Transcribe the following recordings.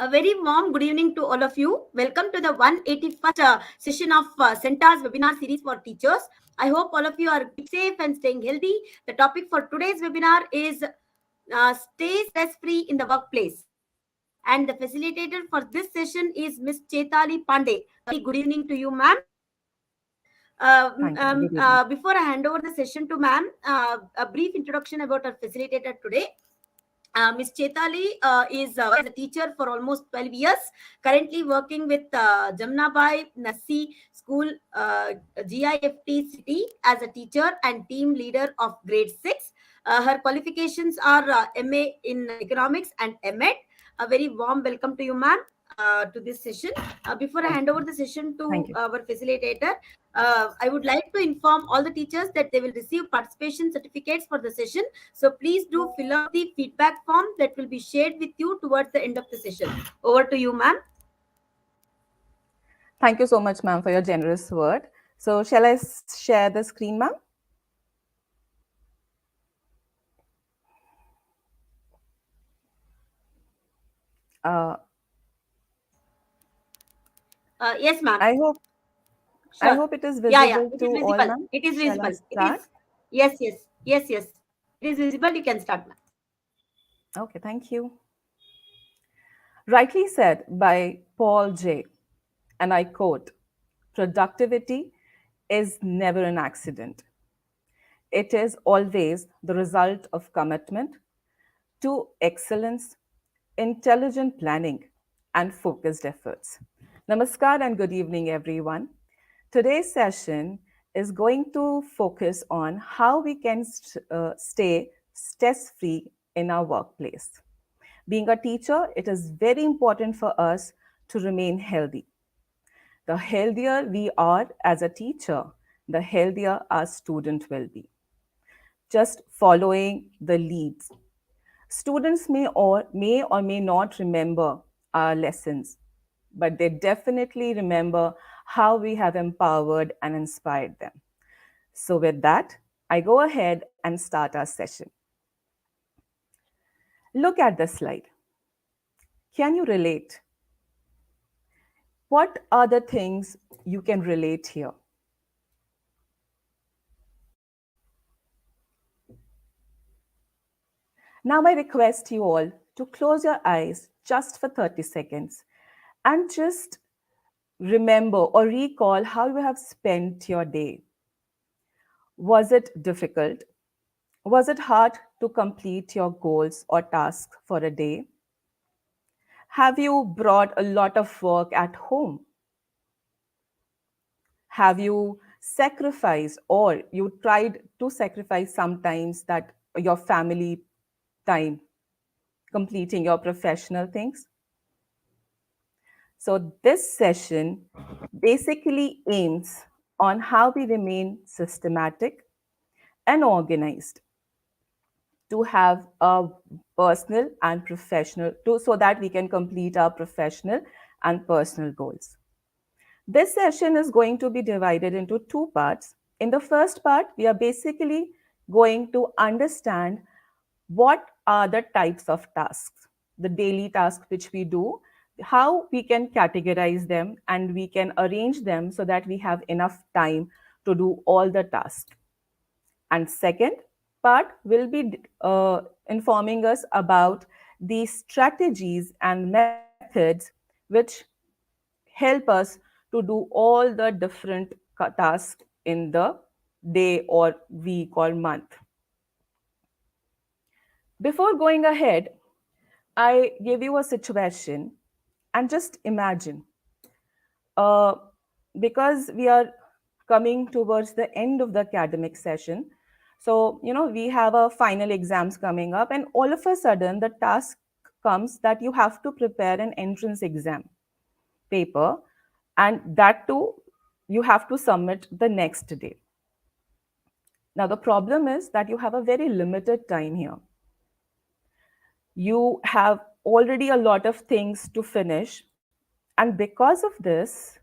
A very warm good evening to all of you. Welcome to the 181st session of Centaur's webinar series for teachers. I hope all of you are safe and staying healthy. The topic for today's webinar is stay stress-free in the workplace. And the facilitator for this session is Miss Chetali Pandey. Very good evening to you, ma'am. Thank you. Good evening. Before I hand over the session to ma'am, a brief introduction about our facilitator today. Ms. Chetali is a teacher for almost 12 years, currently working with Jamnabai Nasi School, GIFT City, as a teacher and team leader of grade 6. Her qualifications are MA in economics and MEd. A very warm welcome to you, ma'am, to this session. Before I Thank hand over you. the session Thank to you. our facilitator, I would like to inform all the teachers that they will receive participation certificates for the session. So please do fill out the feedback form that will be shared with you towards the end of the session. Over to you, ma'am. Thank you so much, ma'am, for your generous word. So, shall I share the screen, ma'am? Uh, Yes, ma'am. I hope I Sure. hope it is Yeah. visible It to is all, visible. ma'am. It is Shall I visible. It start? is. Yes. It is visible. You can start, ma'am. Okay, thank you. Rightly said by Paul J. And I quote: "Productivity is never an accident. It is always the result of commitment to excellence, intelligent planning, and focused efforts." Namaskar and good evening, everyone. Today's session is going to focus on how we can stay stress free in our workplace. Being a teacher, it is very important for us to remain healthy. The healthier we are as a teacher, the healthier our student will be. Just following the leads. Students may or may not remember our lessons, but they definitely remember how we have empowered and inspired them. So, with that, I go ahead and start our session. Look at the slide. Can you relate? What are the things you can relate here? Now, I request you all to close your eyes just for 30 seconds and just remember or recall how you have spent your day. Was it difficult? Was it hard to complete your goals or tasks for a day? Have you brought a lot of work at home? Have you sacrificed or you tried to sacrifice sometimes that your family time completing your professional things? So, this session basically aims on how we remain systematic and organized to have a personal and professional so that we can complete our professional and personal goals. This session is going to be divided into two parts. In the first part, we are basically going to understand what are the types of tasks, the daily tasks which we do, how we can categorize them and we can arrange them so that we have enough time to do all the tasks. And second part will be informing us about the strategies and methods which help us to do all the different tasks in the day or week or month. Before going ahead, I give you a situation and just imagine, uh, because we are coming towards the end of the academic session. So, we have a final exams coming up, and all of a sudden, the task comes that you have to prepare an entrance exam paper, and that too, you have to submit the next day. Now, the problem is that you have a very limited time here. You have already a lot of things to finish, and because of this,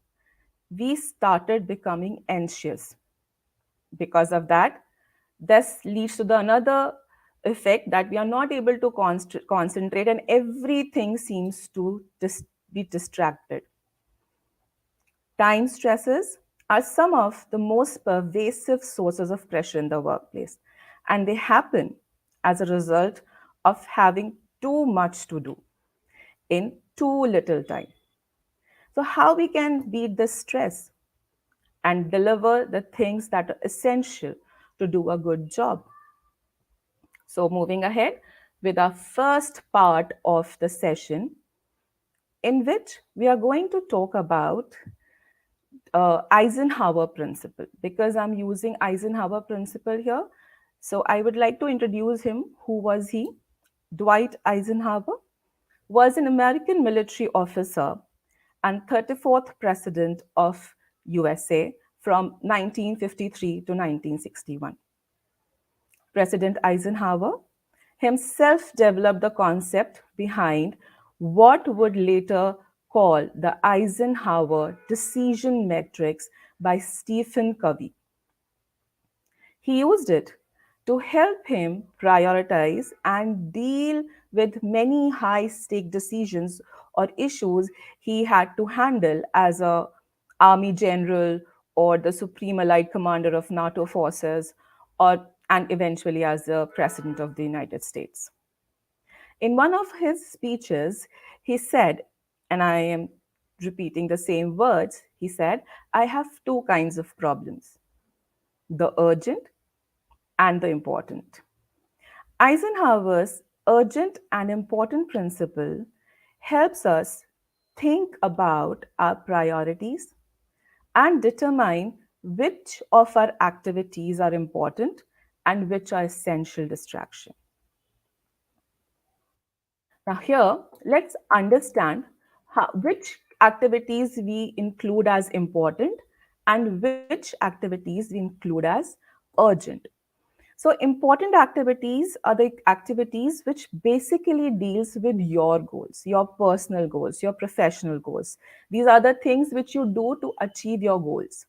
we started becoming anxious. Because of that, this leads to the another effect that we are not able to concentrate and everything seems to be distracted. Time stresses are some of the most pervasive sources of pressure in the workplace, and they happen as a result of having too much to do in too little time. So, how we can beat this stress and deliver the things that are essential to do a good job? So, moving ahead with our first part of the session, in which we are going to talk about Eisenhower principle, because I'm using Eisenhower principle here. So I would like to introduce him. Who was he? Dwight Eisenhower was an American military officer and 34th president of USA from 1953 to 1961. President Eisenhower himself developed the concept behind what would later call the Eisenhower decision matrix by Stephen Covey. He used it to help him prioritize and deal with many high stake decisions or issues he had to handle as a army general or the supreme allied commander of NATO forces or and eventually as the president of the United States. In one of his speeches, he said, and I am repeating the same words, he said, I have two kinds of problems, the urgent and the important. Eisenhower's urgent and important principle helps us think about our priorities and determine which of our activities are important and which are essential distraction. Now, here, let's understand which activities we include as important and which activities we include as urgent. So, important activities are the activities which basically deals with your goals, your personal goals, your professional goals. These are the things which you do to achieve your goals.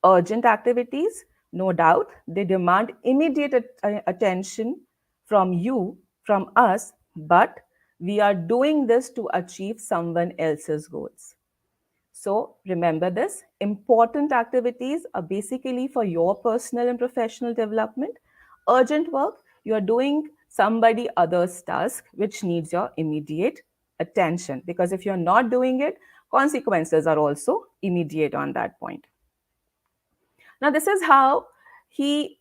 Urgent activities, no doubt, they demand immediate attention from you, from us, but we are doing this to achieve someone else's goals. So remember this, important activities are basically for your personal and professional development. Urgent work, you are doing somebody else's task which needs your immediate attention, because if you're not doing it, consequences are also immediate on that point. Now, this is how he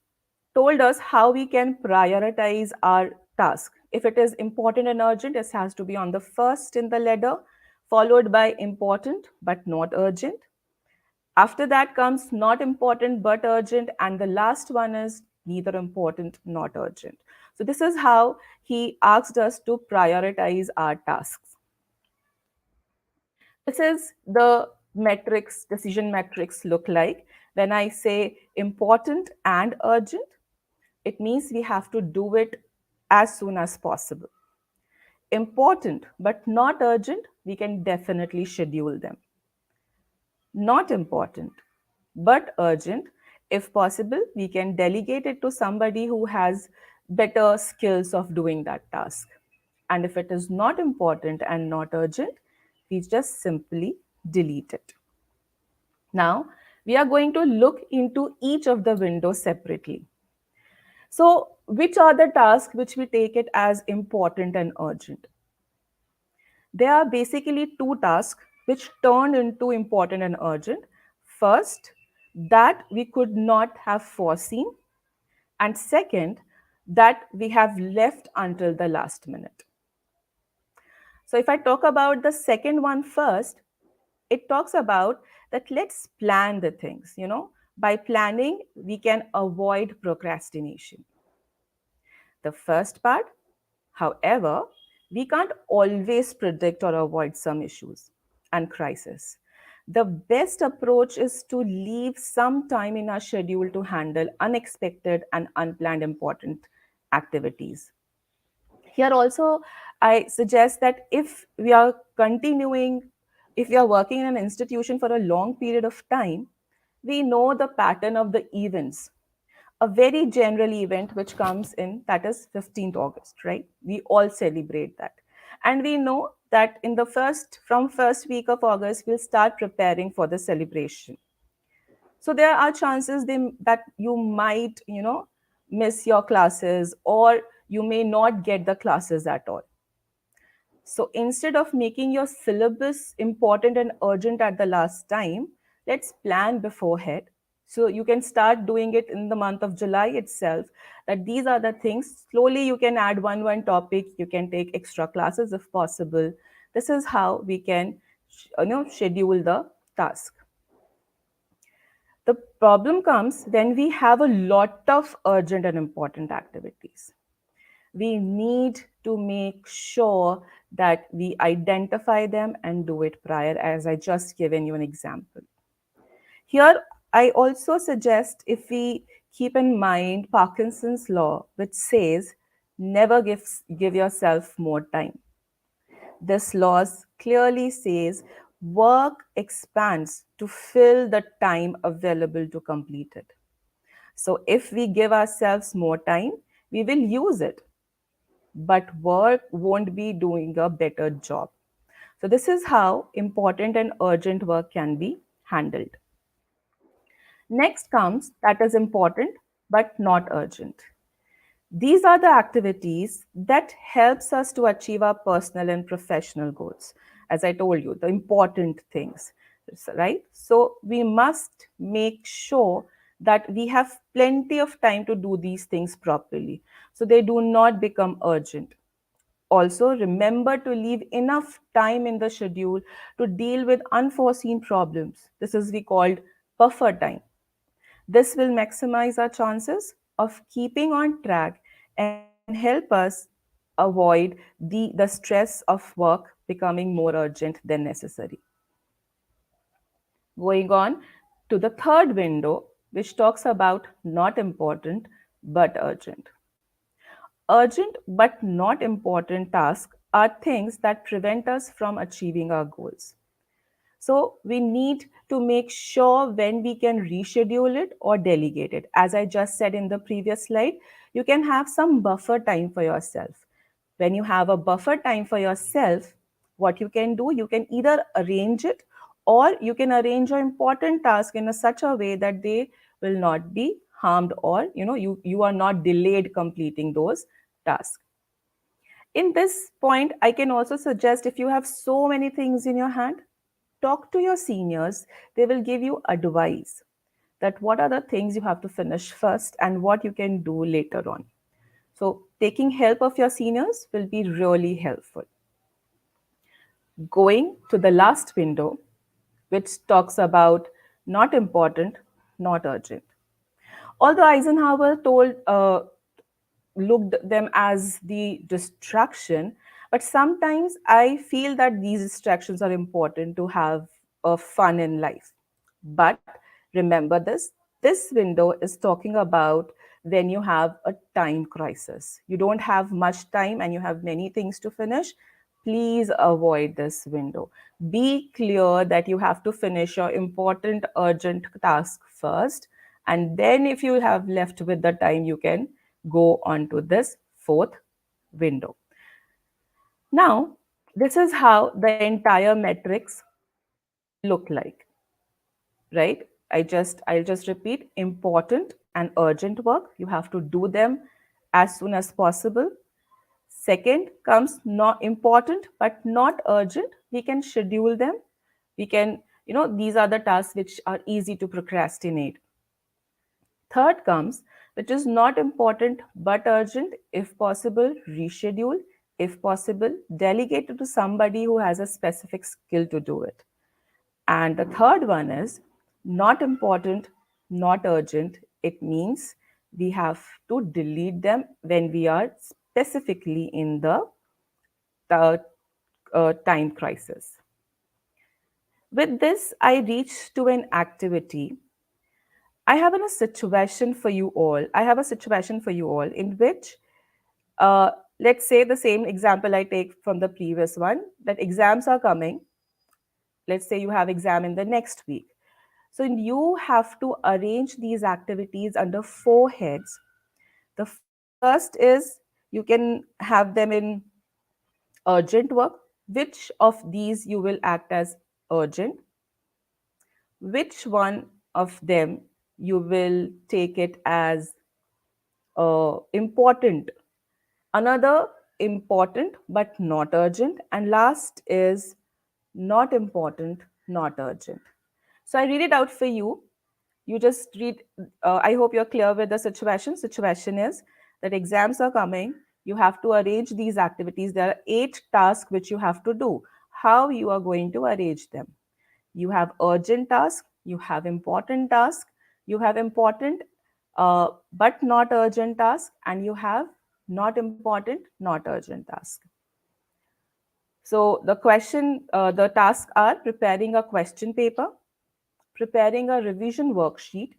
told us how we can prioritize our task. If it is important and urgent, it has to be on the first in the ladder, followed by important but not urgent. After that comes not important but urgent, and the last one is neither important not urgent. So, this is how he asked us to prioritize our tasks. This is the metrics, decision metrics look like. When I say important and urgent, it means we have to do it as soon as possible. Important but not urgent, we can definitely schedule them. Not important but urgent, if possible, we can delegate it to somebody who has better skills of doing that task. And if it is not important and not urgent, we just simply delete it. Now, we are going to look into each of the windows separately. So, which are the tasks which we take it as important and urgent? There are basically two tasks which turn into important and urgent. First, that we could not have foreseen, and second, that we have left until the last minute. So, if I talk about the second one first, it talks about that let's plan the things, by planning, we can avoid procrastination. The first part, however, we can't always predict or avoid some issues and crises. The best approach is to leave some time in our schedule to handle unexpected and unplanned important activities. Here also, I suggest that if we are continuing, if we are working in an institution for a long period of time, we know the pattern of the events. a very general event which comes in, that is 15th August, right? We all celebrate that. And we know that in the first week of August, we'll start preparing for the celebration. So there are chances that you might, miss your classes, or you may not get the classes at all. So instead of making your syllabus important and urgent at the last time, let's plan beforehand. So you can start doing it in the month of July itself. That these are the things. Slowly you can add one topic. You can take extra classes if possible. This is how we can, schedule the task. The problem comes when we have a lot of urgent and important activities. We need to make sure that we identify them and do it prior, as I just given you an example. Here, I also suggest if we keep in mind Parkinson's law, which says never give yourself more time. This law clearly says work expands to fill the time available to complete it. So if we give ourselves more time, we will use it, but work won't be doing a better job. So, this is how important and urgent work can be handled. Next comes that is important but not urgent. These are the activities that helps us to achieve our personal and professional goals. As I told you, the important things, right? So we must make sure that we have plenty of time to do these things properly, so they do not become urgent. Also, remember to leave enough time in the schedule to deal with unforeseen problems. This is we called buffer time. This will maximize our chances of keeping on track and help us avoid the stress of work becoming more urgent than necessary. Going on to the third window, which talks about not important but urgent. Urgent but not important tasks are things that prevent us from achieving our goals. So we need to make sure when we can reschedule it or delegate it. As I just said in the previous slide, you can have some buffer time for yourself. When you have a buffer time for yourself, what you can do, you can either arrange it, or you can arrange your important task in such a way that they will not be harmed, or you are not delayed completing those tasks. In this point, I can also suggest, if you have so many things in your hand, talk to your seniors. They will give you advice that what are the things you have to finish first and what you can do later on. So taking help of your seniors will be really helpful. Going to the last window, which talks about not important, not urgent. Although Eisenhower looked them as the distraction, but sometimes I feel that these distractions are important to have a fun in life. But remember this window is talking about when you have a time crisis. You don't have much time and you have many things to finish. Please avoid this window. Be clear that you have to finish your important urgent task first, and then if you have left with the time, you can go on to this fourth window. Now, this is how the entire matrix look like, right? I'll just repeat: important and urgent work. You have to do them as soon as possible. Second comes not important but not urgent. We can schedule them. We can, these are the tasks which are easy to procrastinate. Third comes, which is not important but urgent. If possible, reschedule. If possible, delegate it to somebody who has a specific skill to do it. And the third one is not important, not urgent. It means we have to delete them when we are specifically in the time crisis. With this, I reach to an activity. I have a situation for you all. I have a situation for you all in which, let's say the same example I take from the previous one, that exams are coming. Let's say you have exam in the next week. So you have to arrange these activities under four heads. The first is you can have them in urgent work. Which of these you will act as urgent? Which one of them you will take it as important? Another important but not urgent. And last is not important, not urgent. So I read it out for you. You just read. I hope you're clear with the situation. Situation is that exams are coming. You have to arrange these activities. There are 8 tasks which you have to do. How you are going to arrange them? You have urgent tasks, you have important tasks, you have important but not urgent tasks, and you have not important, not urgent tasks. So the tasks are preparing a question paper, preparing a revision worksheet.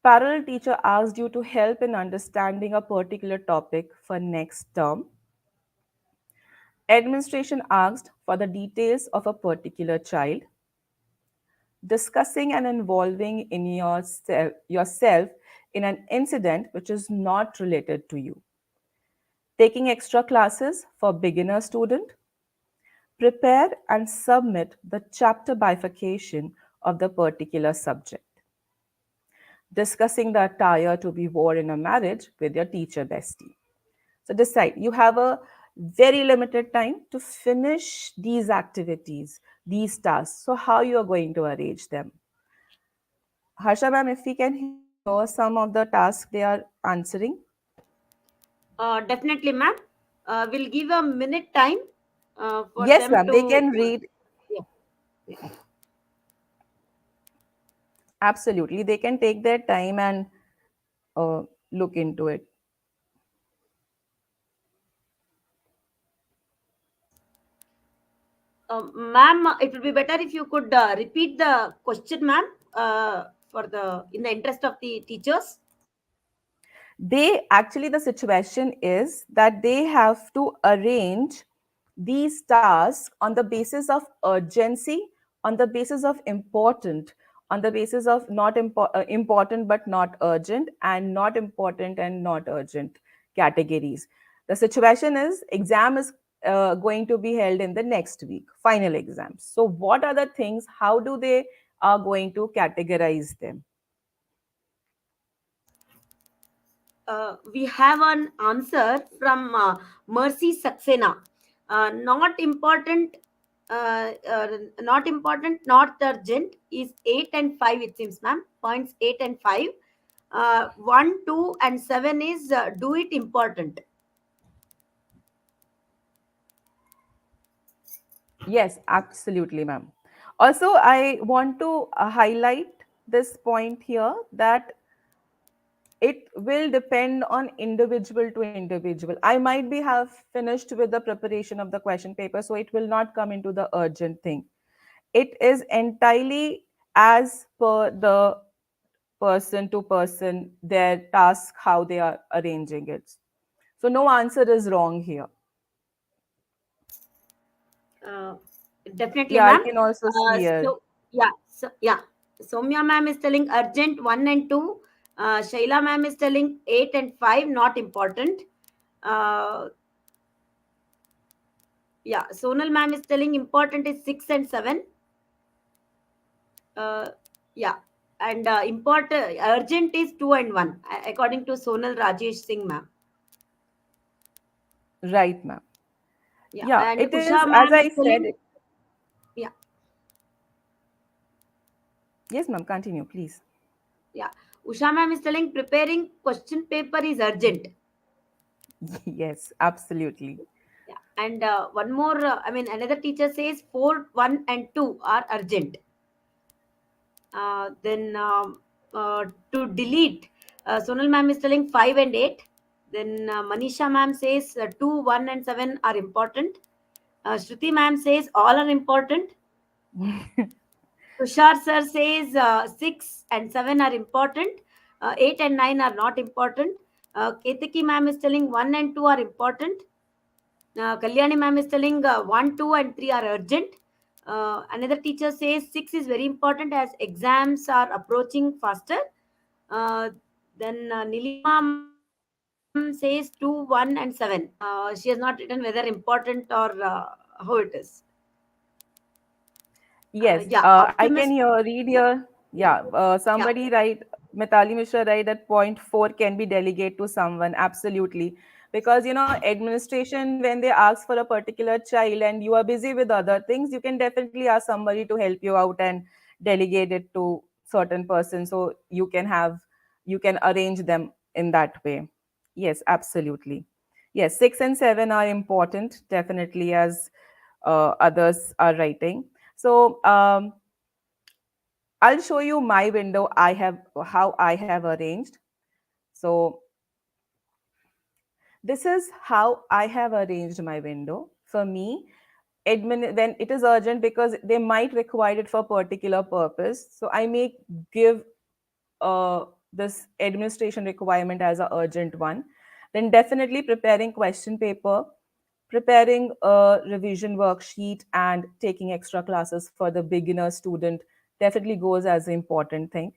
Parallel teacher asked you to help in understanding a particular topic for next term. Administration asked for the details of a particular child. Discussing and involving in yourself in an incident which is not related to you. Taking extra classes for beginner student. Prepare and submit the chapter bifurcation of the particular subject. Discussing the attire to be worn in a marriage with your teacher bestie. So decide. You have a very limited time to finish these activities, these tasks. So how you are going to arrange them? Harsha ma'am, if we can hear some of the tasks they are answering. Definitely, ma'am. We'll give a minute time for Yes, them ma'am, they to. can read. Yeah. Yeah. Absolutely. They can take their time and look into it. Ma'am, it would be better if you could repeat the question, ma'am, for the in the interest of the teachers. They actually, the situation is that they have to arrange these tasks on the basis of urgency, on the basis of important, on the basis of not important but not urgent, and not important and not urgent categories. The situation is exam is going to be held in the next week, final exams. So what are the things, how do they are going to categorize them? We have an answer from Mercy Saxena. Not important, not important, not urgent is 8 and 5. It seems, ma'am. Points 8 and 5. 1, 2, and 7 is do it important. Yes, absolutely, ma'am. Also, I want to highlight this point here that it will depend on individual to individual. I might be have finished with the preparation of the question paper, so it will not come into the urgent thing. It is entirely as per the person to person, their task, how they are arranging it. So no answer is wrong here. Uh, Definitely, Yeah, I ma'am. can also see here. Yeah. Somya ma'am is telling urgent 1 and 2. Shaila ma'am is telling 8 and 5 not important. Uh, yeah, Sonal ma'am is telling important is 6 and 7. Uh, yeah, and important urgent is 2 and 1 according to Sonal Rajesh Singh ma'am. Right, ma'am. Yeah, Yeah, and it Usha is, as ma'am is I telling. said. Yeah, Yes, ma'am, continue, please. yeah. Usha ma'am is telling preparing question paper is urgent. Yes, absolutely. Yeah, and one more. I mean, another teacher says 4, 1, and 2 are urgent. Then to delete, Sonal ma'am is telling 5 and 8. Then Manisha ma'am says 2, 1, and 7 are important. Shruti ma'am says all are important. Tushar sir says 6 and 7 are important. 8 and 9 are not important. Ketaki ma'am is telling 1 and 2 are important. Kalyani ma'am is telling 1, 2, and 3 are urgent. Another teacher says 6 is very important as exams are approaching faster. Uh, then Nilima ma'am says 2, 1, and 7. She has not written whether important or how it is. Yeah, Yes, I optimist. can read here. Yeah, Yeah. somebody write, Mitali Mishra write that point four can be delegate to someone. Absolutely. Because, administration, when they ask for a particular child and you are busy with other things, you can definitely ask somebody to help you out and delegate it to certain person so you can arrange them in that way. Yes, absolutely. Yes, 6 and 7 are important, definitely, as others are writing. So I'll show you my window. I have how I have arranged. So this is how I have arranged my window. For me, when it is urgent because they might require it for a particular purpose. So I may give this administration requirement as a urgent one. Then definitely preparing question paper, preparing a revision worksheet, and taking extra classes for the beginner student definitely goes as an important thing.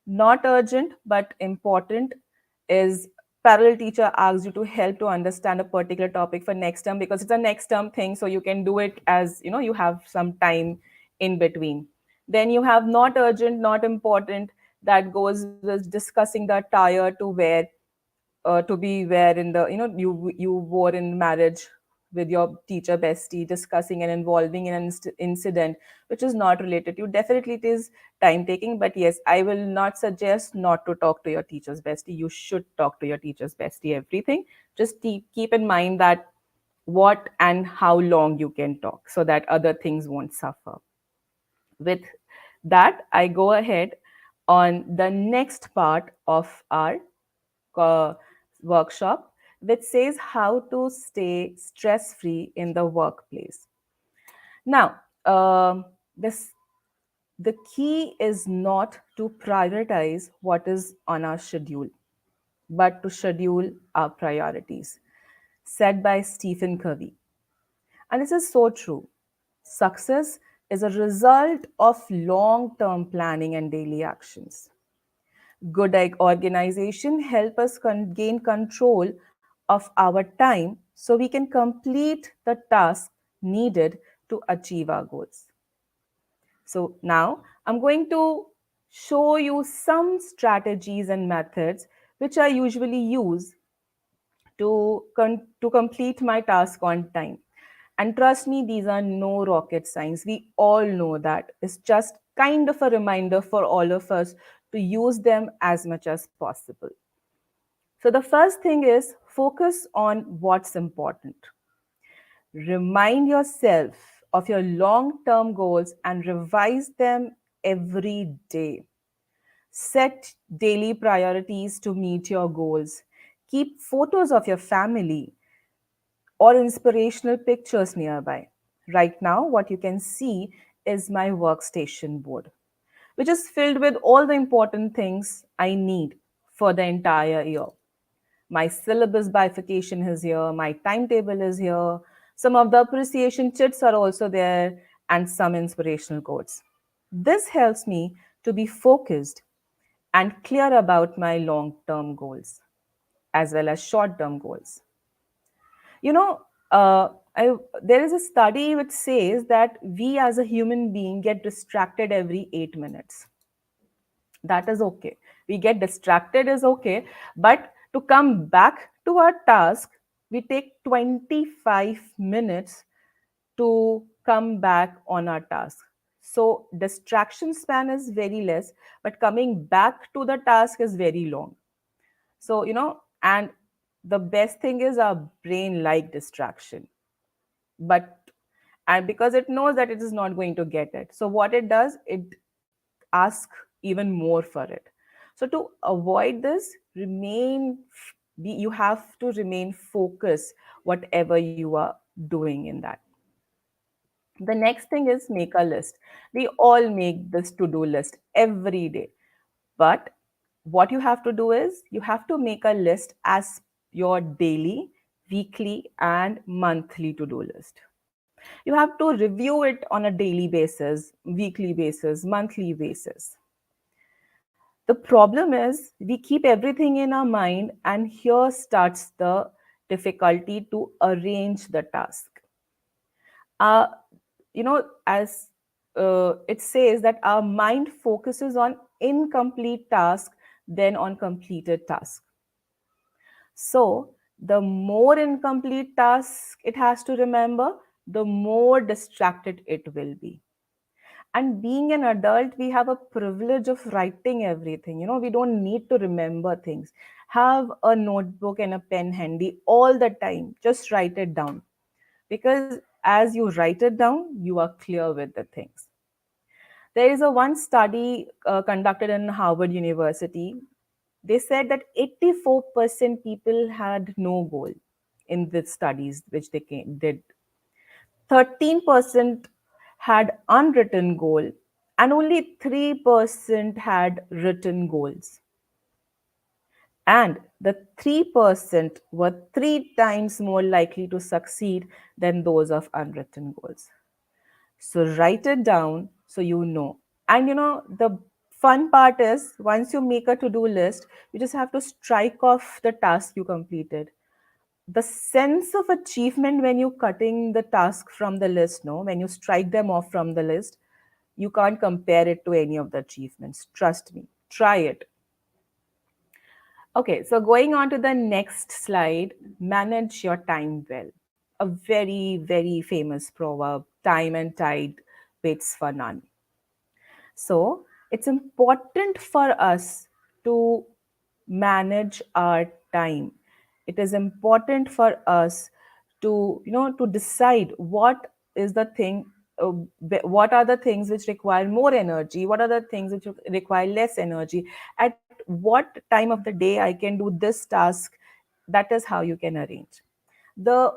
Not urgent but important is parallel teacher asks you to help to understand a particular topic for next term because it's a next term thing, so you can do it as you have some time in between. Then you have not urgent, not important, that goes with discussing the attire to be where in the you wore in marriage with your teacher bestie, discussing and involving in an incident which is not related to you. Definitely it is time taking, but yes, I will not suggest not to talk to your teacher's bestie. You should talk to your teacher's bestie everything. Just keep in mind that what and how long you can talk so that other things won't suffer. With that, I go ahead on the next part of our uh, workshop, which says how to stay stress free in the workplace. Now, this the key is not to prioritize what is on our schedule, but to schedule our priorities, said by Stephen Covey. And this is so true. Success is a result of long term planning and daily actions. Good organization help us gain control of our time so we can complete the task needed to achieve our goals. So now I'm going to show you some strategies and methods which I usually use to complete my task on time. And trust me, these are no rocket science. We all know that. It's just kind of a reminder for all of us to use them as much as possible. So, the first thing is focus on what's important. Remind yourself of your long term goals and revise them every day. Set daily priorities to meet your goals. Keep photos of your family or inspirational pictures nearby. Right now, what you can see is my workstation board, which is filled with all the important things I need for the entire year. My syllabus bifurcation is here, my timetable is here, some of the appreciation chits are also there, and some inspirational quotes. This helps me to be focused and clear about my long term goals as well as short term goals. You know, there is a study which says that we as a human being get distracted every 8 minutes. That is okay. We get distracted is okay, but to come back to our task, we take 25 minutes to come back on our task. So distraction span is very less, but coming back to the task is very long. So, and the best thing is our brain like distraction, but and because it knows that it is not going to get it. So what it does, it asks even more for it. So to avoid this, you have to remain focused whatever you are doing in that. The next thing is make a list. We all make this to-do list every day. But what you have to do is you have to make a list as your daily, weekly, and monthly to do list. You have to review it on a daily basis, weekly basis, monthly basis. The problem is we keep everything in our mind, and here starts the difficulty to arrange the task. uh, as it says that our mind focuses on incomplete task than on completed task. So the more incomplete task it has to remember, the more distracted it will be. And being an adult, we have a privilege of writing everything. We don't need to remember things. Have a notebook and a pen handy all the time. Just write it down, because as you write it down, you are clear with the things. There is a one study conducted in Harvard University. They said that 84% people had no goal in the studies which did. 13% had unwritten goal, and only 3% had written goals. And the 3% were 3 times more likely to succeed than those of unwritten goals. So write it down so you know. And the fun part is, once you make a to do list, you just have to strike off the task you completed. The sense of achievement when you cutting the task from the list, no, when you strike them off from the list, you can't compare it to any of the achievements. Trust me, try it. Okay, so going on to the next slide, manage your time well. A very, very famous proverb, time and tide waits for none. So it's important for us to manage our time. It is important for us to to decide what is the thing, what are the things which require more energy, what are the things which require less energy, at what time of the day I can do this task. That is how you can arrange. The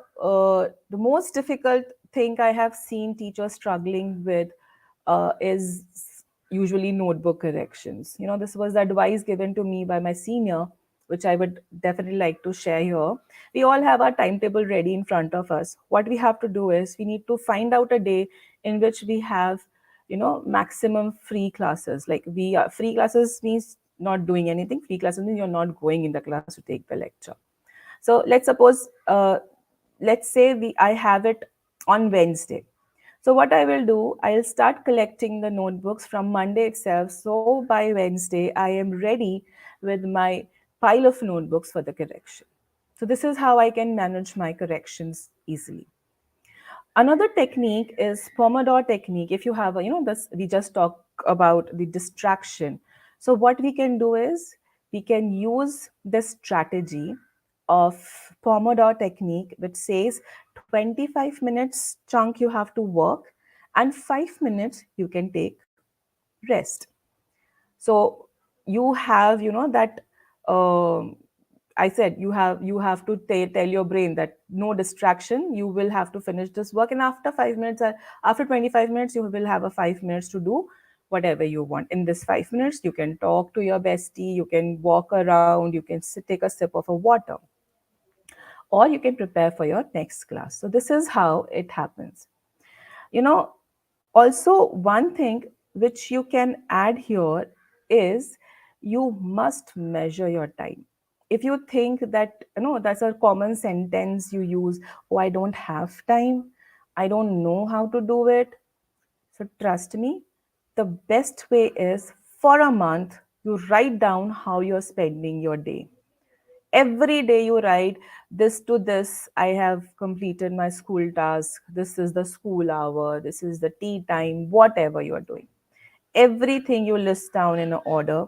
most difficult thing I have seen teachers struggling with is usually notebook corrections. This was the advice given to me by my senior, which I would definitely like to share here. We all have our timetable ready in front of us. What we have to do is we need to find out a day in which we have, maximum free classes. Like free classes means not doing anything. Free classes means you're not going in the class to take the lecture. So let's say I have it on Wednesday. So what I will do, I'll start collecting the notebooks from Monday itself. So by Wednesday, I am ready with my pile of notebooks for the correction. So this is how I can manage my corrections easily. Another technique is Pomodoro technique. If you have this, we just talk about the distraction. So what we can do is we can use the strategy of Pomodoro technique, which says 25 minutes chunk you have to work, and 5 minutes you can take rest. So you have that, um, I said you have to tell your brain that no distraction, you will have to finish this work, and after 5 minutes, after 25 minutes, you will have a 5 minutes to do whatever you want. In this 5 minutes, you can talk to your bestie, you can walk around, you can take a sip of a water, or you can prepare for your next class. So this is how it happens. you know Also, one thing which you can add here is you must measure your time. If you think that, that's a common sentence you use, oh, I don't have time, I don't know how to do it. So trust me, the best way is, for a month, you write down how you're spending your day. Every day you write, this to this I have completed my school task, this is the school hour, this is the tea time, whatever you are doing. Everything you list down in an order.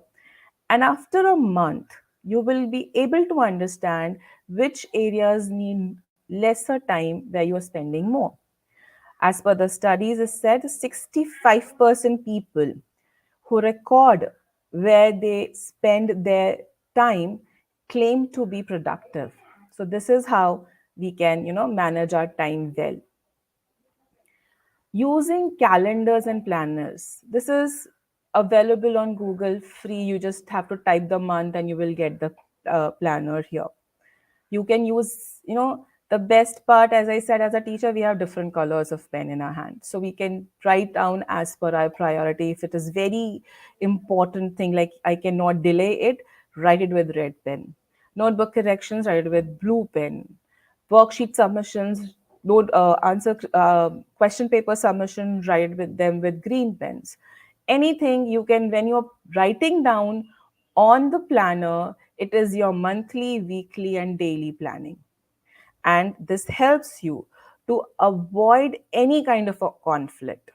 And after a month, you will be able to understand which areas need lesser time, where you are spending more. As per the studies, it said 65% people who record where they spend their time claim to be productive. So this is how we can, manage our time well. Using calendars and planners. This is available on Google free. You just have to type the month and you will get the planner here. You can use, The best part, as I said, as a teacher, we have different colors of pen in our hand. So we can write down as per our priority. If it is very important thing, like I cannot delay it, write it with red pen. Notebook corrections, write it with blue pen. Worksheet submissions, don't answer question paper submission, write with them with green pens. Anything you can, when you're writing down on the planner, it is your monthly, weekly, and daily planning. And this helps you to avoid any kind of a conflict.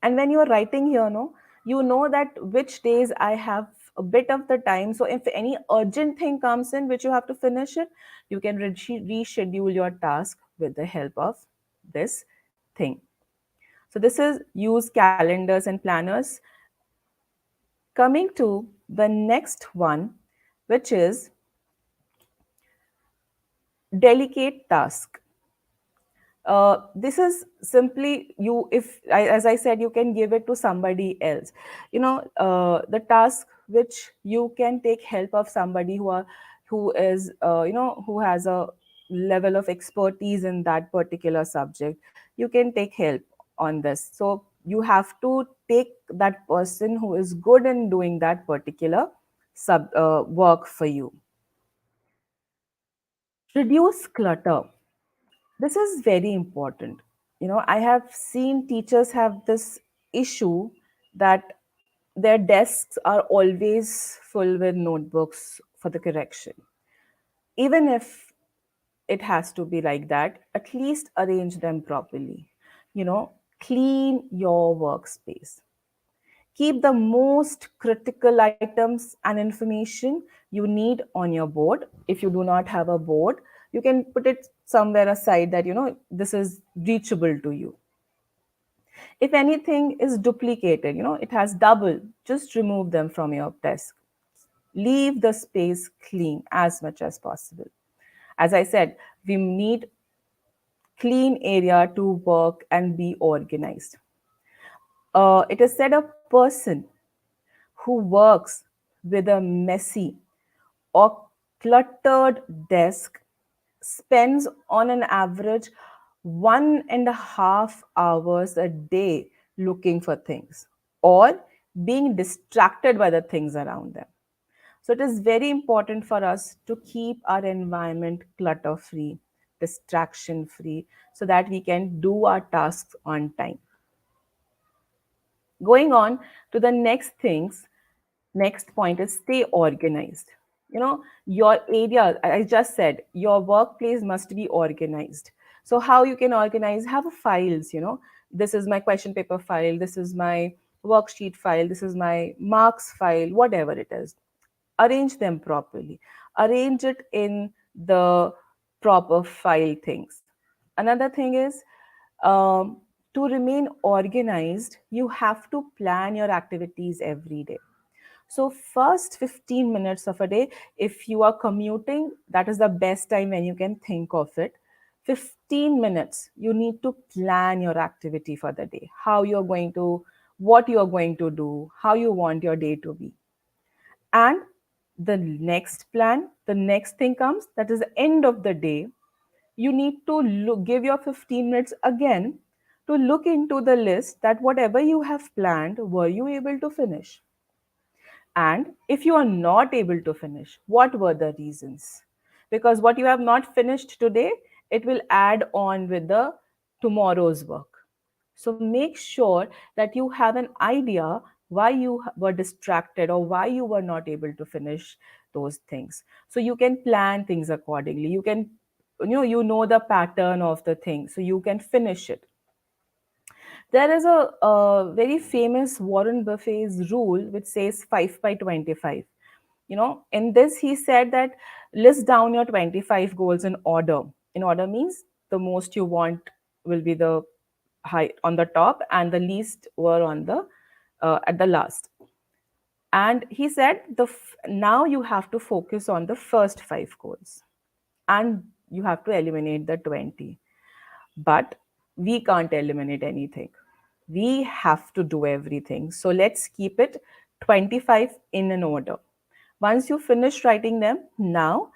And when you're writing here, no, you know that which days I have a bit of the time. So if any urgent thing comes in which you have to finish it, you can reschedule your task with the help of this thing. So this is use calendars and planners. Coming to the next one, which is delegate task. This is simply you, if as I said, you can give it to somebody else. The task which you can take help of somebody who is who has a level of expertise in that particular subject. You can take help on this. So you have to take that person who is good in doing that particular sub work for you. Reduce clutter. This is very important. I have seen teachers have this issue that their desks are always full with notebooks for the correction. Even if it has to be like that, at least arrange them properly. Clean your workspace. Keep the most critical items and information you need on your board. If you do not have a board, you can put it somewhere aside that this is reachable to you. If anything is duplicated, it has double, just remove them from your desk. Leave the space clean as much as possible. As I said, we need clean area to work and be organized. It is said a person who works with a messy or cluttered desk spends on an average 1.5 hours a day looking for things or being distracted by the things around them. So it is very important for us to keep our environment clutter free, distraction free, so that we can do our tasks on time. Going on to the next point is stay organized. Your area, I just said, your workplace must be organized. So how you can organize, have files. This is my question paper file, this is my worksheet file, this is my marks file, whatever it is. Arrange them properly. Arrange it in the proper file things. Another thing is, to remain organized, you have to plan your activities every day. So first 15 minutes of a day, if you are commuting, that is the best time when you can think of it. 15 minutes, you need to plan your activity for the day, what you're going to do, how you want your day to be. And the next thing comes, that is the end of the day. You need to give your 15 minutes again to look into the list that whatever you have planned, were you able to finish? And if you are not able to finish, what were the reasons? Because what you have not finished today, it will add on with the tomorrow's work. So make sure that you have an idea why you were distracted or why you were not able to finish those things. So you can plan things accordingly. You know the pattern of the thing, so you can finish it. There is a very famous Warren Buffett's rule which says 5 by 25. In this, he said that list down your 25 goals in order. In order means the most you want will be the high on the top, and the least were on the at the last. And he said now you have to focus on the first 5 goals, and you have to eliminate the 20. But we can't eliminate anything. We have to do everything. So let's keep it 25 in an order. Once you finish writing them, now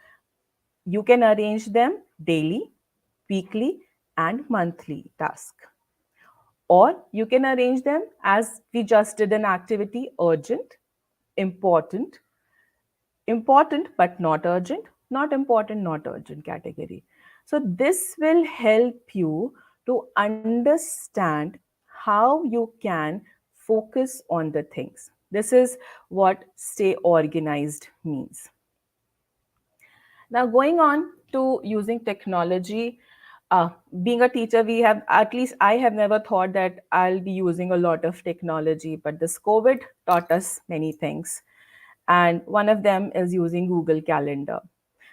you can arrange them daily. weekly, and monthly tasks. Or you can arrange them as we just did an activity: urgent, important, important but not urgent, not important, not urgent category. So, this will help you to understand how you can focus on the things. This is what stay organized means. Now, going on to using technology, being a teacher, we have, at least I have never thought that I'll be using a lot of technology, but this COVID taught us many things. And one of them is using Google Calendar.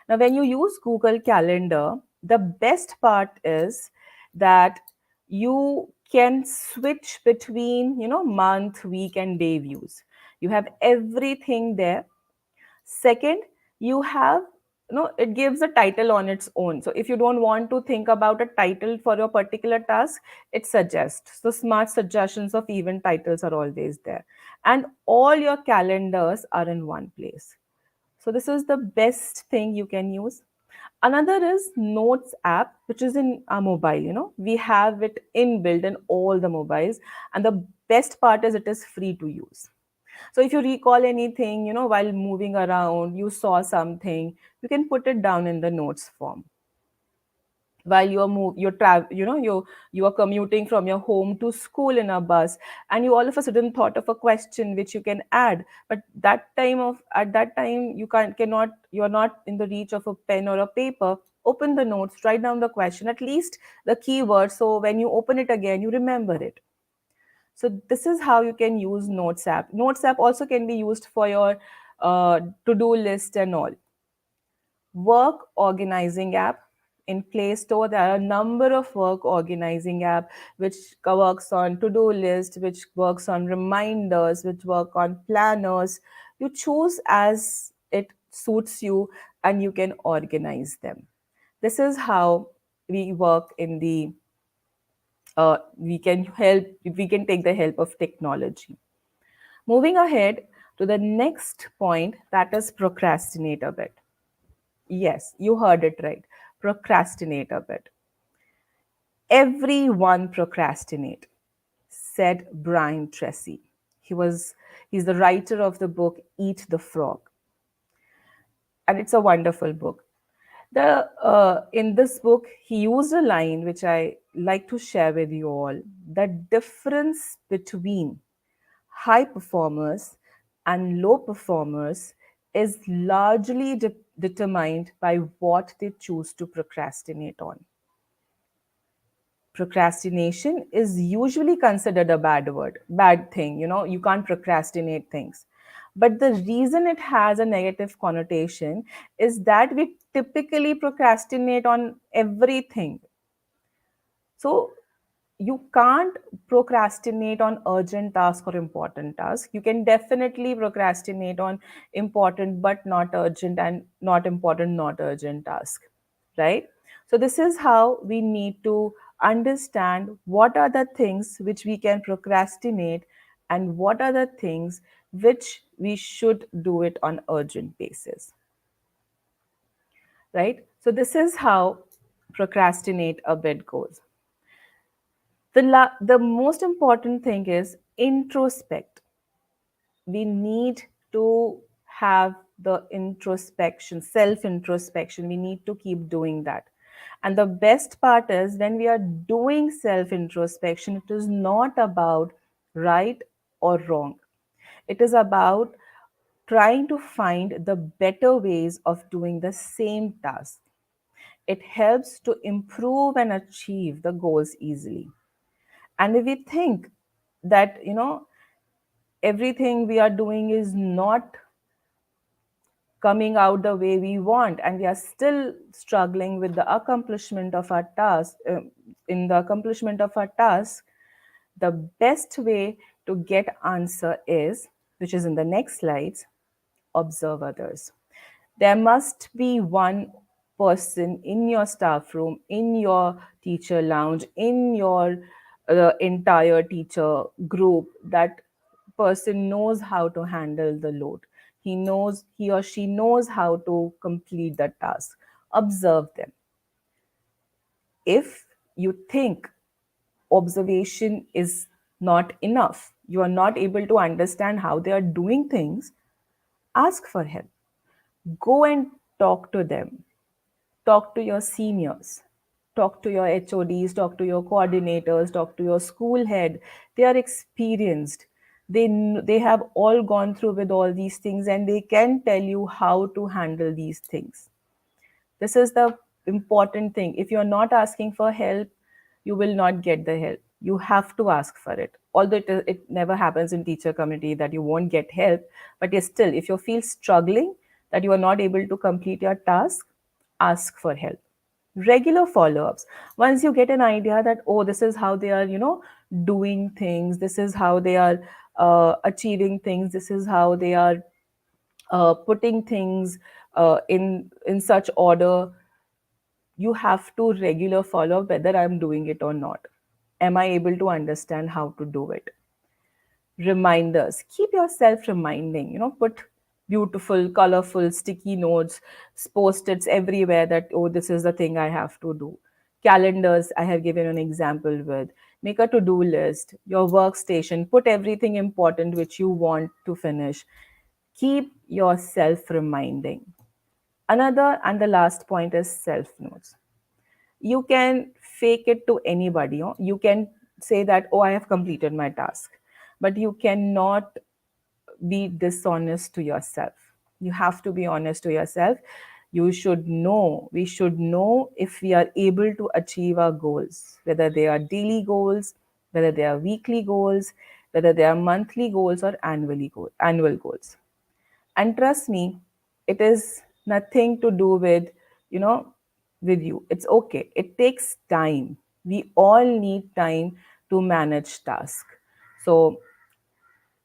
Now, when you use Google Calendar, the best part is that you can switch between, month, week, and day views. You have everything there. Second, you have, it gives a title on its own. So if you don't want to think about a title for your particular task, it suggests. So smart suggestions of event titles are always there. And all your calendars are in one place. So this is the best thing you can use. Another is Notes app, which is in our mobile. We have it inbuilt in all the mobiles. And the best part is it is free to use. So if you recall anything, while moving around, you saw something, you can put it down in the notes form. While you are commuting from your home to school in a bus, and you all of a sudden thought of a question which you can add, but at that time you're not in the reach of a pen or a paper. Open the notes, write down the question, at least the keyword, so when you open it again, you remember it. So this is how you can use Notes app. Notes app also can be used for your to-do list and all. Work organizing app. In Play Store, there are a number of work organizing app which works on to-do list, which works on reminders, which work on planners. You choose as it suits you and you can organize them. This is how we work in the we can take the help of technology. Moving ahead to the next point, that is procrastinate a bit. Yes, you heard it right. Procrastinate a bit. Everyone procrastinate, said Brian Tracy. He's the writer of the book Eat the Frog. And it's a wonderful book. In this book, he used a line which I like to share with you all. The difference between high performers and low performers is largely determined by what they choose to procrastinate on. Procrastination is usually considered a bad thing. You can't procrastinate things. But the reason it has a negative connotation is that we typically procrastinate on everything. So you can't procrastinate on urgent tasks or important tasks. You can definitely procrastinate on important but not urgent, and not important, not urgent tasks, right? So this is how we need to understand what are the things which we can procrastinate and what are the things which we should do it on urgent basis, right? So this is how procrastinate a bit goes. The most important thing is introspect. We need to have the introspection, self introspection. We need to keep doing that. And the best part is when we are doing self introspection, it is not about right or wrong. It is about trying to find the better ways of doing the same task. It helps to improve and achieve the goals easily. And if we think that, everything we are doing is not coming out the way we want, and we are still struggling with the accomplishment of our task, in the accomplishment of our task, the best way to get answer is, which is in the next slides, observe others. There must be one person in your staff room, in your teacher lounge, in your entire teacher group, that person knows how to handle the load. He or she knows how to complete the task. Observe them. If you think observation is not enough, you are not able to understand how they are doing things, ask for help. Go and talk to them. Talk to your seniors. Talk to your HODs, talk to your coordinators, talk to your school head. They are experienced. They have all gone through with all these things and they can tell you how to handle these things. This is the important thing. If you're not asking for help, you will not get the help. You have to ask for it. Although it never happens in teacher community that you won't get help, but yes, still, if you feel struggling, that you are not able to complete your task, ask for help. Regular follow-ups. Once you get an idea that, oh, this is how they are, doing things, this is how they are achieving things, this is how they are putting things in such order, you have to regular follow up whether I'm doing it or not. Am I able to understand how to do it? Reminders. Keep yourself reminding, put beautiful, colorful, sticky notes, post-its everywhere that, oh, this is the thing I have to do. Calendars, I have given an example with. Make a to-do list, your workstation, put everything important which you want to finish. Keep yourself reminding. Another and the last point is self notes. You can fake it to anybody. You can say that, oh, I have completed my task, but you cannot be dishonest to yourself. You have to be honest to yourself. You should know, we should know if we are able to achieve our goals, whether they are daily goals, whether they are weekly goals, whether they are monthly goals or annual goals. And trust me, it is nothing to do with, you know, with you. It's okay. It takes time. We all need time to manage tasks. So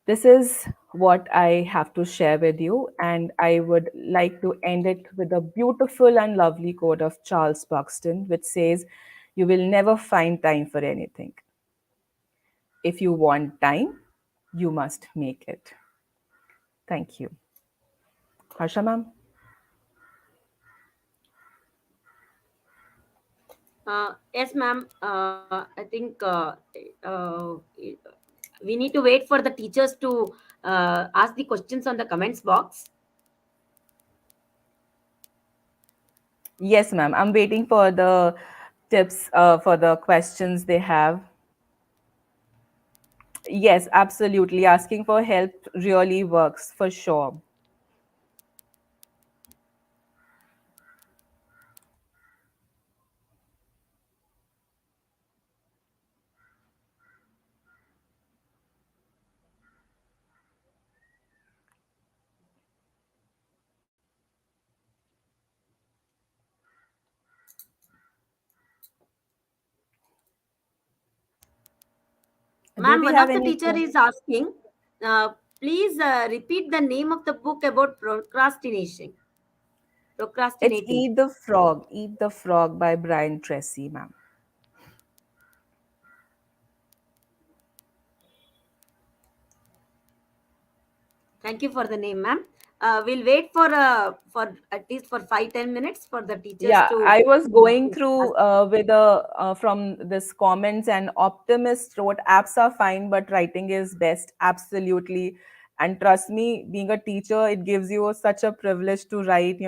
this is what I have to share with you. And I would like to end it with a beautiful and lovely quote of Charles Buxton, which says, you will never find time for anything. If you want time, you must make it. Thank you. Harsha ma'am? Yes, ma'am. I think uh, we need to wait for the teachers to ask the questions on the comments box. Yes, ma'am. I'm waiting for the tips for the questions they have. Yes, absolutely. Asking for help really works for sure. Do Ma'am, we one have of the any teacher is asking, please repeat the name of the book about It's procrastinating. Eat the Frog, Eat the Frog by Brian Tracy, ma'am. Thank you for the name, ma'am. We'll wait for at least for 5-10 minutes for the teachers Yeah, to I was going ask. through with a from this comments, and Optimist wrote, apps are fine, but writing is best. Absolutely. And trust me, being a teacher, it gives you such a privilege to write,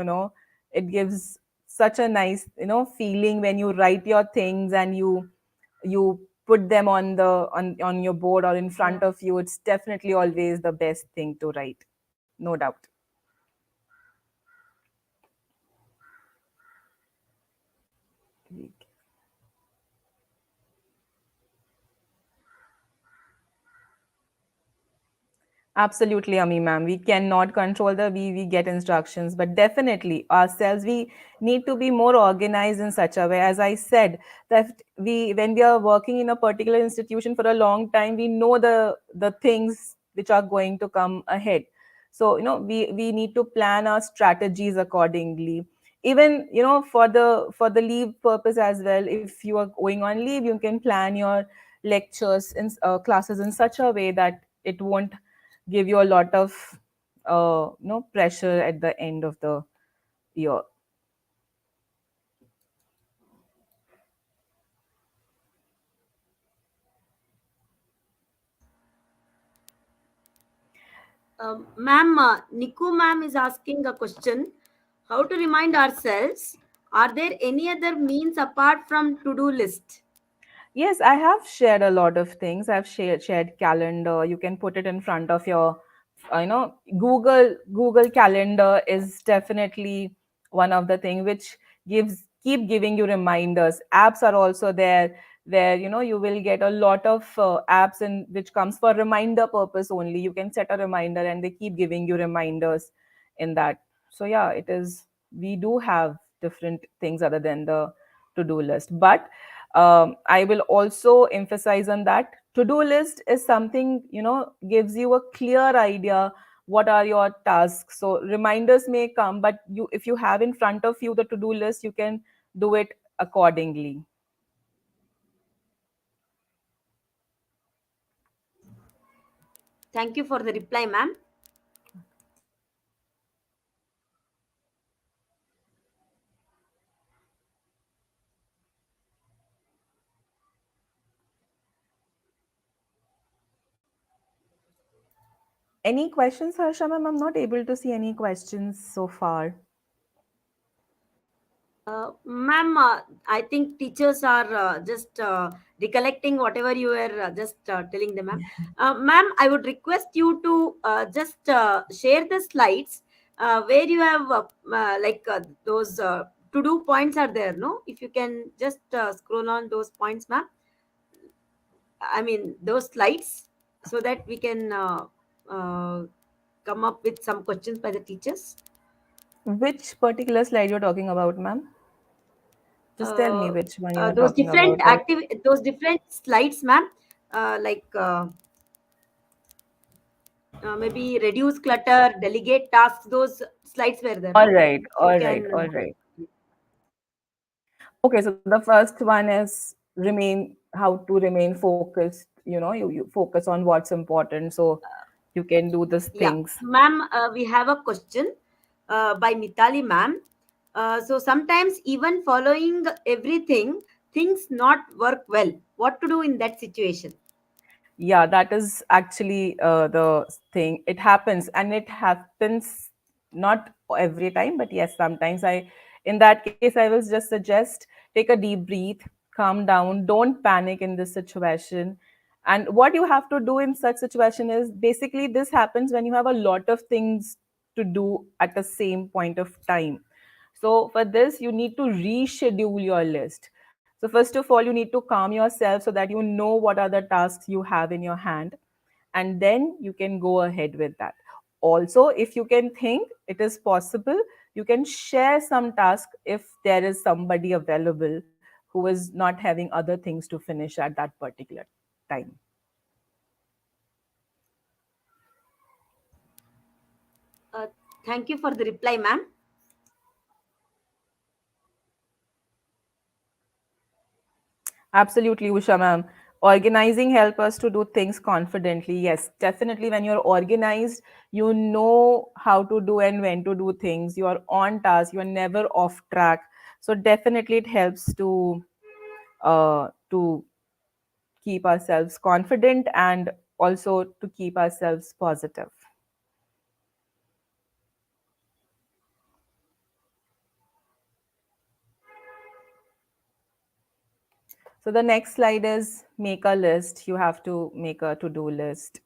It gives such a nice, feeling when you write your things and you put them on your board or in front of you. It's definitely always the best thing to write. No doubt. Absolutely, Ami ma'am. We cannot control the we get instructions, but definitely ourselves, we need to be more organized in such a way. As I said, that when we are working in a particular institution for a long time, we know the things which are going to come ahead. So, we need to plan our strategies accordingly. Even, for the leave purpose as well, if you are going on leave, you can plan your lectures and classes in such a way that it won't give you a lot of pressure at the end of the year. Ma'am, Niku ma'am is asking a question. How to remind ourselves? Are there any other means apart from to-do list? Yes, I have shared a lot of things. I've shared calendar. You can put it in front of your, Google Calendar is definitely one of the thing which gives keep giving you reminders. Apps are also there where you will get a lot of apps in which comes for reminder purpose only. You can set a reminder and they keep giving you reminders in that. So yeah, it is. We do have different things other than the to-do list, but I will also emphasize on that to-do list is something gives you a clear idea what are your tasks. So reminders may come, but you if you have in front of you the to-do list, you can do it accordingly. Thank you for the reply, ma'am. Any questions, Harsha ma'am? I'm not able to see any questions so far. Ma'am, I think teachers are just recollecting whatever you were just telling them, ma'am. Ma'am, I would request you to just share the slides where you have those to-do points are there, no? If you can just scroll on those points, ma'am. I mean, those slides, so that we can uh, come up with some questions by the teachers. Which particular slide you're talking about, ma'am? Just tell me uh, which one you are those talking different about. Like, those different slides, ma'am. Like maybe reduce clutter, delegate tasks. Those slides were there, all no? right, If you all right, can. all right. Okay, so the first one is remain how to remain focused. You focus on what's important so you can do these Yeah, things. ma'am. We have a question by Mitali, ma'am. So sometimes even following everything, things not work well. What to do in that situation? Yeah, that is actually the thing. It happens, and it happens not every time, but yes, sometimes. In that case, I will just suggest take a deep breath, calm down, don't panic in this situation. And what you have to do in such situation is basically this happens when you have a lot of things to do at the same point of time. So for this, you need to reschedule your list. So first of all, you need to calm yourself so that you know what are the tasks you have in your hand, and then you can go ahead with that. Also, if you can think it is possible, you can share some task if there is somebody available who is not having other things to finish at that particular time. Uh, Thank you for the reply, ma'am. Absolutely, Usha ma'am. Organizing help us to do things confidently. Yes, definitely. When you're organized, you know how to do and when to do things. You are on task. You are never off track. So definitely, it helps to keep ourselves confident and also to keep ourselves positive. So the next slide is make a list. You have to make a to-do list.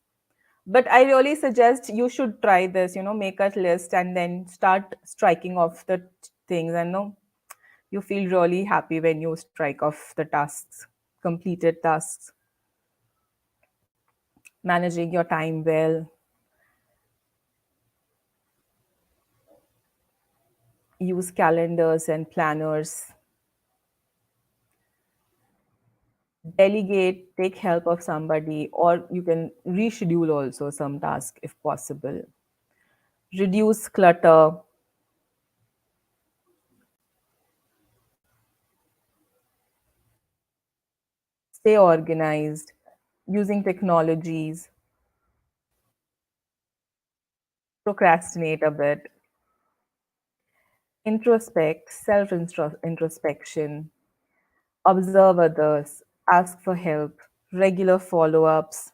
But I really suggest you should try this, make a list and then start striking off the things. And no, you feel really happy when you strike off the tasks, completed tasks, managing your time well, use calendars and planners, delegate, take help of somebody, or you can reschedule also some task if possible. Reduce clutter, stay organized, using technologies, procrastinate a bit, introspect, self introspection, observe others, ask for help, regular follow ups,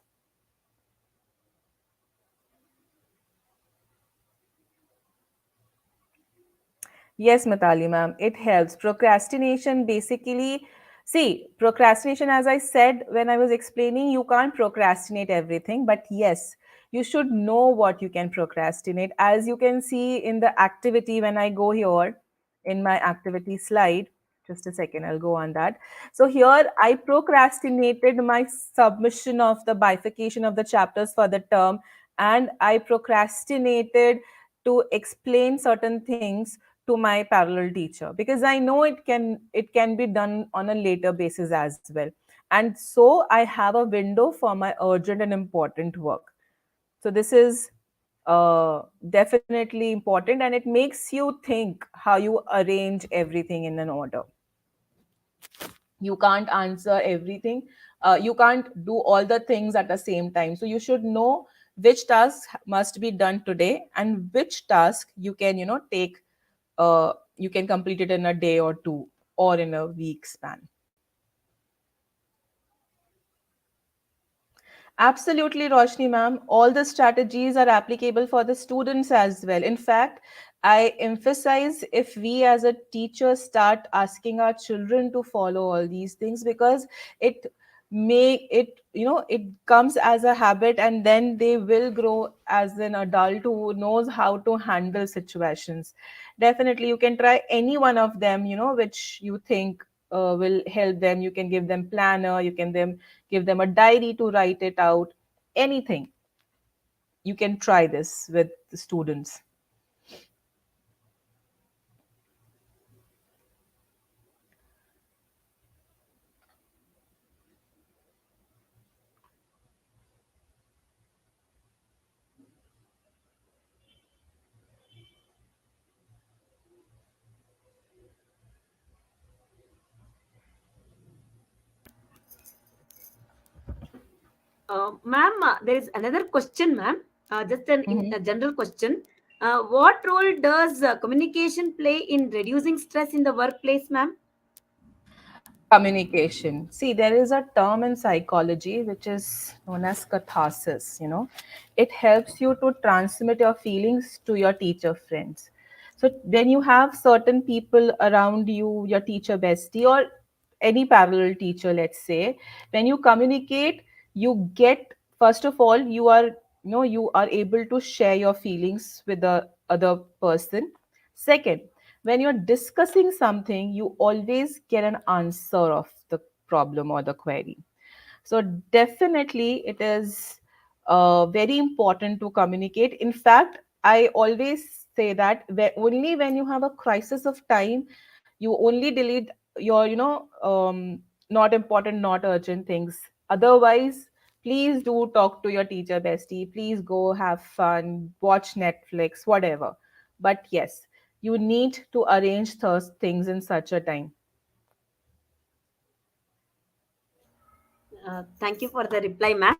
Yes, Mitali ma'am, it helps. Procrastination basically, see, procrastination, as I said when I was explaining, you can't procrastinate everything, but yes, you should know what you can procrastinate. As you can see in the activity, when I go here in my activity slide, just a second, I'll go on that. So here I procrastinated my submission of the bifurcation of the chapters for the term, and I procrastinated to explain certain things to my parallel teacher because I know it can be done on a later basis as well. And so I have a window for my urgent and important work. So this is definitely important, and it makes you think how you arrange everything in an order. You can't answer everything, you can't do all the things at the same time, so you should know which task must be done today and which task you can take, you can complete it in a day or two or in a week span. Absolutely, Roshni ma'am. All the strategies are applicable for the students as well. In fact, I emphasize if we as a teacher start asking our children to follow all these things, because it it comes as a habit, and then they will grow as an adult who knows how to handle situations. Definitely, you can try any one of them, which you think will help them. You can give them planner, you can give them a diary to write it out, anything. You can try this with the students. Ma'am, there is another question, ma'am. Just Mhm. a general question. What role does communication play in reducing stress in the workplace, ma'am? Communication. See, there is a term in psychology which is known as catharsis. It helps you to transmit your feelings to your teacher friends. So when you have certain people around you, your teacher bestie or any parallel teacher, let's say, when you communicate, you get, first of all, you are able to share your feelings with the other person. Second, when you're discussing something, you always get an answer of the problem or the query. So definitely it is very important to communicate. In fact, I always say that only when you have a crisis of time, you only delete your not important, not urgent things. Otherwise, please do talk to your teacher bestie, please go have fun, watch Netflix, whatever. But yes, you need to arrange things in such a time. Thank you for the reply, ma'am.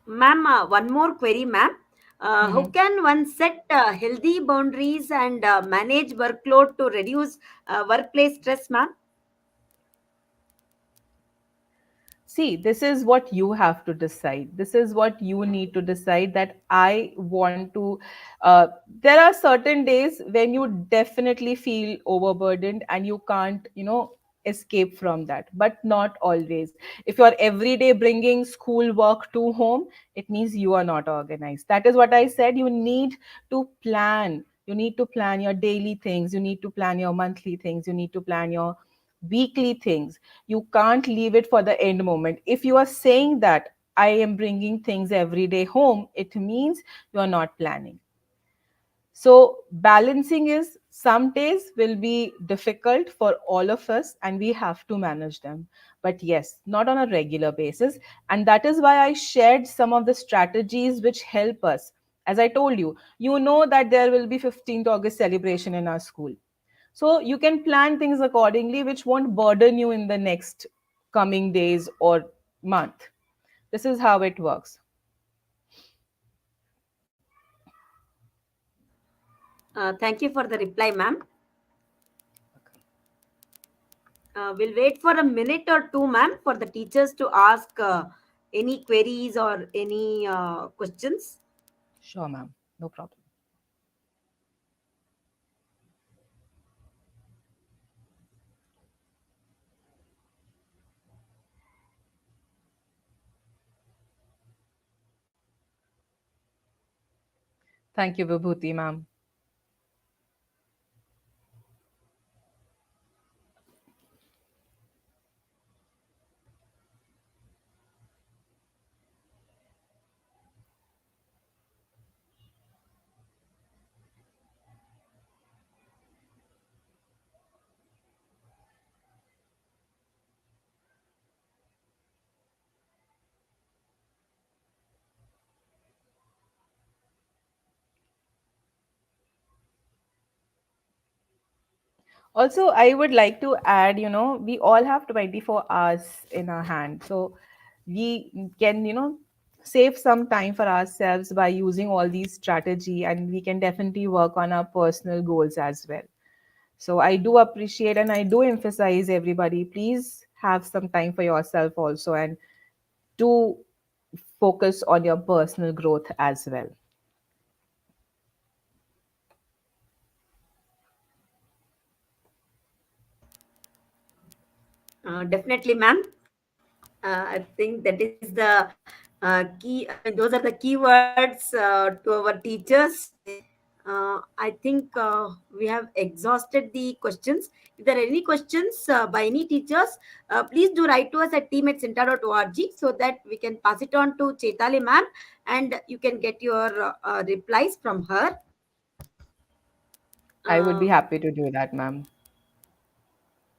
Ma'am, one more query, ma'am. How Mhm. can one set healthy boundaries and manage workload to reduce workplace stress, ma'am? See, this is what you have to decide. This is what you need to decide, that I want to. There are certain days when you definitely feel overburdened and you can't, escape from that, but not always. If you're every day bringing school work to home, it means you are not organized. That is what I said. You need to plan. You need to plan your daily things. You need to plan your monthly things. You need to plan your weekly things. You can't leave it for the end moment. If you are saying that I am bringing things every day home, it means you are not planning. So, balancing is, some days will be difficult for all of us and we have to manage them. But yes, not on a regular basis. And that is why I shared some of the strategies which help us. As I told you, you know that there will be 15th August celebration in our school. So you can plan things accordingly, which won't burden you in the next coming days or month. This is how it works. Thank you for the reply, ma'am. We'll wait for a minute or two, ma'am, for the teachers to ask Any queries or any questions? Sure, ma'am. No problem. Thank you, Vibhuti, ma'am. Also, I would like to add, we all have 24 hours in our hand. So we can, save some time for ourselves by using all these strategy, and we can definitely work on our personal goals as well. So I do appreciate and I do emphasize everybody, please have some time for yourself also, and do focus on your personal growth as well. Definitely, ma'am. I think that is the key. I mean, those are the keywords to our teachers. I think we have exhausted the questions. If there are any questions by any teachers, please do write to us at team@cinta.org so that we can pass it on to Chetali ma'am, and you can get your replies from her. I would be Uh, happy to do that, ma'am.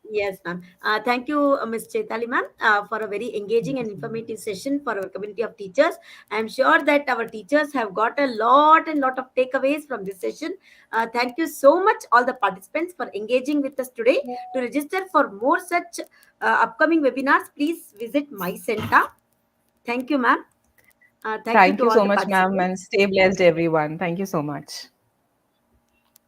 Yes, ma'am. Thank you, Ms. Chaitali, ma'am, for a very engaging Thank you and so much. informative session for our community of teachers. I am sure that our teachers have got a lot of takeaways from this session. Thank you so much, all the participants, for engaging with us today. To register for more such upcoming webinars, please visit my center. Thank you, ma'am. Thank you Thank to you all so the much, ma'am, and participants. stay blessed, everyone. Thank you so much.